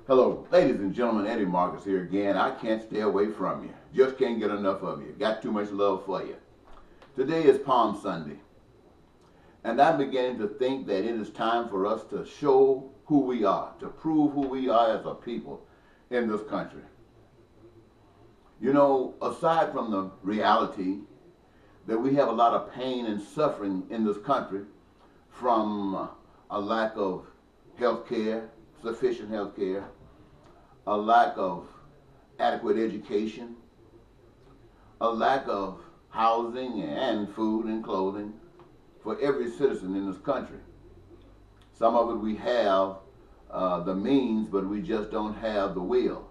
Hello, ladies and gentlemen, Eddie Marcus here again. I can't stay away from you. Just can't get enough of you. Got too much love for you. Today is Palm Sunday, and I'm beginning to think that it is time for us to show who we are, to prove who we are as a people in this country. You know, aside from the reality that we have a lot of pain and suffering in this country from a lack of health care, sufficient health care, a lack of adequate education, a lack of housing and food and clothing for every citizen in this country. Some of it we have the means, but we just don't have the will.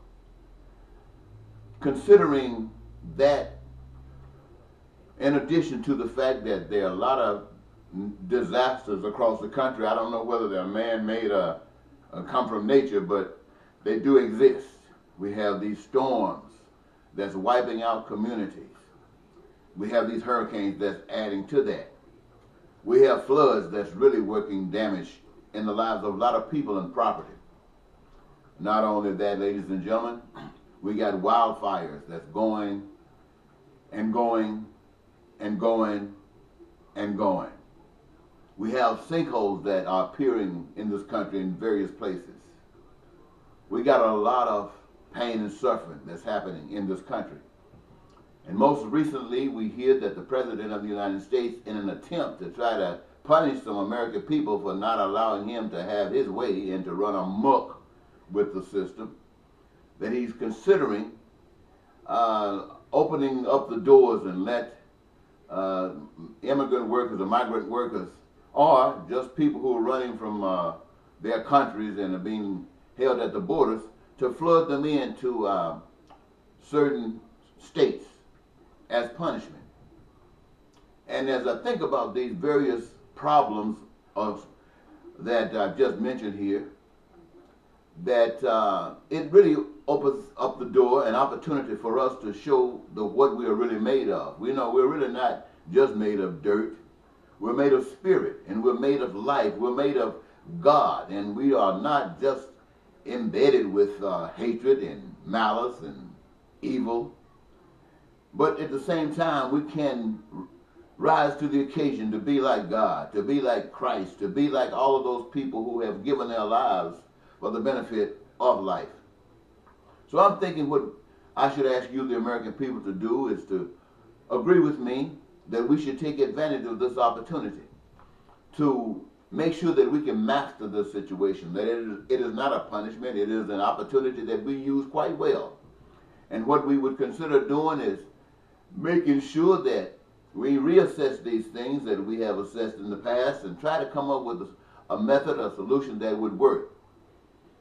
Considering that, in addition to the fact that there are a lot of disasters across the country, I don't know whether they're man-made or come from nature, but they do exist. We have these storms that's wiping out communities. We have these hurricanes that's adding to that. We have floods that's really working damage in the lives of a lot of people and property. Not only that, ladies and gentlemen, we got wildfires that's going and going and going and going. We have sinkholes that are appearing in this country in various places. We got a lot of pain and suffering that's happening in this country. And most recently, we hear that the President of the United States, in an attempt to try to punish some American people for not allowing him to have his way and to run amok with the system, that he's considering opening up the doors and let immigrant workers or migrant workers, or just people who are running from their countries and are being held at the borders, to flood them into certain states as punishment. And as I think about these various problems that I've just mentioned here, that it really opens up the door, an opportunity for us to show what we are really made of. We know we're really not just made of dirt. We're made of spirit, and we're made of life. We're made of God, and we are not just embedded with hatred and malice and evil. But at the same time, we can rise to the occasion to be like God, to be like Christ, to be like all of those people who have given their lives for the benefit of life. So I'm thinking what I should ask you, the American people, to do is to agree with me that we should take advantage of this opportunity to make sure that we can master this situation, that it is not a punishment, it is an opportunity that we use quite well. And what we would consider doing is making sure that we reassess these things that we have assessed in the past and try to come up with a method, a solution that would work.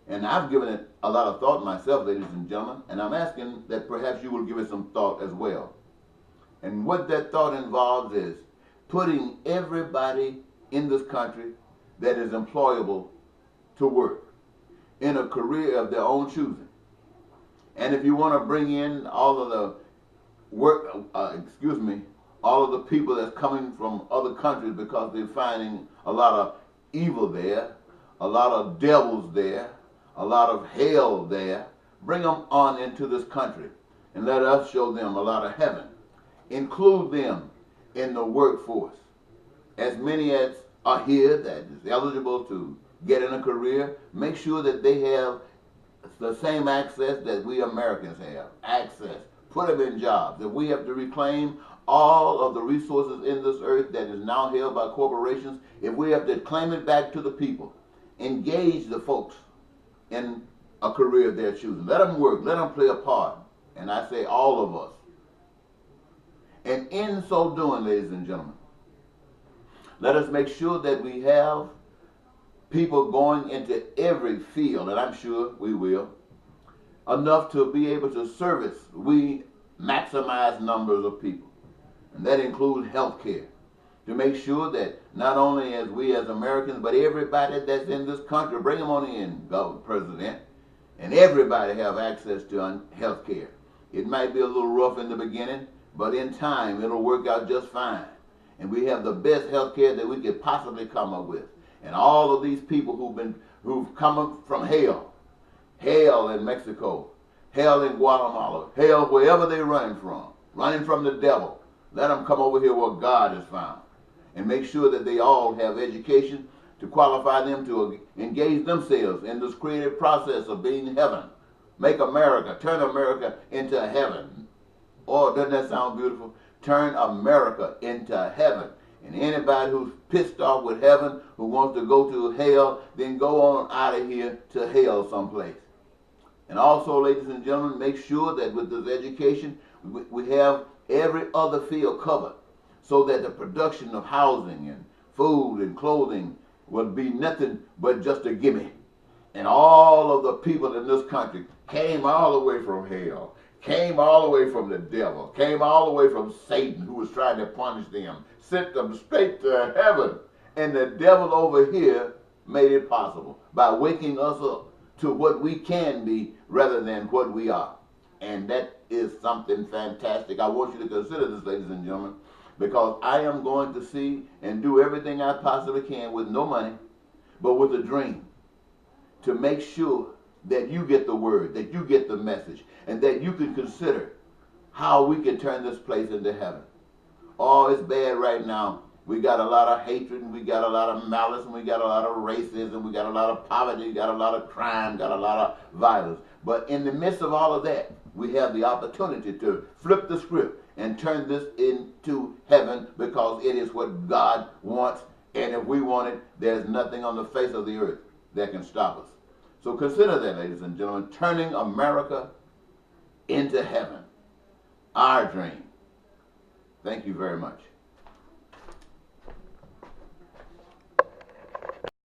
And I've given it a lot of thought myself, ladies and gentlemen, and I'm asking that perhaps you will give it some thought as well. And what that thought involves is putting everybody in this country that is employable to work in a career of their own choosing. And if you want to bring in all of the all of the people that's coming from other countries because they're finding a lot of evil there, a lot of devils there, a lot of hell there, bring them on into this country and let us show them a lot of heaven. Include them in the workforce. As many as are here that is eligible to get in a career, make sure that they have the same access that we Americans have. Access. Put them in jobs. That we have to reclaim all of the resources in this earth that is now held by corporations, if we have to claim it back to the people, engage the folks in a career of their choosing. Let them work. Let them play a part. And I say all of us. And in so doing, ladies and gentlemen, let us make sure that we have people going into every field, and I'm sure we will, enough to be able to service, we maximize numbers of people. And that includes health care, to make sure that not only as we as Americans, but everybody that's in this country, bring them on in, President, and everybody have access to health care. It might be a little rough in the beginning, but in time it'll work out just fine. And we have the best health care that we could possibly come up with. And all of these people who've come up from hell hell in Mexico, hell in Guatemala, hell wherever they're running from the devil. Let them come over here where God is found. And make sure that they all have education to qualify them to engage themselves in this creative process of being heaven. Make America, turn America into heaven. Oh, doesn't that sound beautiful? Turn America into heaven. And anybody who's pissed off with heaven, who wants to go to hell, then go on out of here to hell someplace. And also, ladies and gentlemen, make sure that with this education, we have every other field covered, so that the production of housing and food and clothing will be nothing but just a gimme. And all of the people in this country came all the way from hell, came all the way from the devil, came all the way from Satan, who was trying to punish them, sent them straight to heaven. And the devil over here made it possible by waking us up to what we can be rather than what we are. And that is something fantastic. I want you to consider this, ladies and gentlemen, because I am going to see and do everything I possibly can with no money, but with a dream, to make sure that you get the word, that you get the message, and that you can consider how we can turn this place into heaven. Oh, it's bad right now. We got a lot of hatred, and we got a lot of malice, and we got a lot of racism, we got a lot of poverty, we got a lot of crime, got a lot of violence. But in the midst of all of that, we have the opportunity to flip the script and turn this into heaven, because it is what God wants. And if we want it, there's nothing on the face of the earth that can stop us. So consider that, ladies and gentlemen, turning America into heaven. Our dream. Thank you very much.